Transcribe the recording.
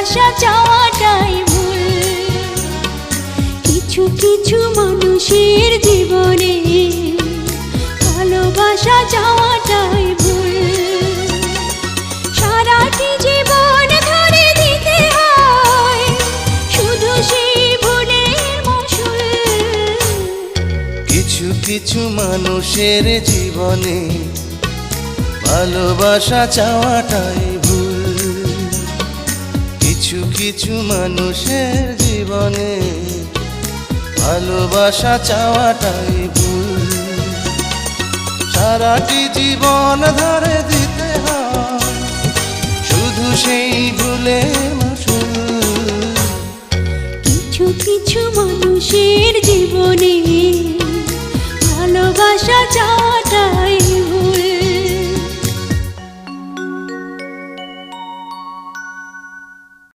ভালোবাসা চাওয়াটাই ভুল। কিছু কিছু মানুষের জীবনে ভালোবাসা চাওয়াটাই ভুল। সারাটি জীবন ধরে দিতে হয় শুধু সেই ভুলের মাসুল। কিছু কিছু মানুষের জীবনে ভালোবাসা চাওয়াটাই ভুল। কিছু কিছু মানুষের জীবনে ভালোবাসা চাওয়াটাই ভুল। সারাটি জীবন ধরে দিতে হয় শুধু সেই ভুলের মাসুল। কিছু কিছু মানুষের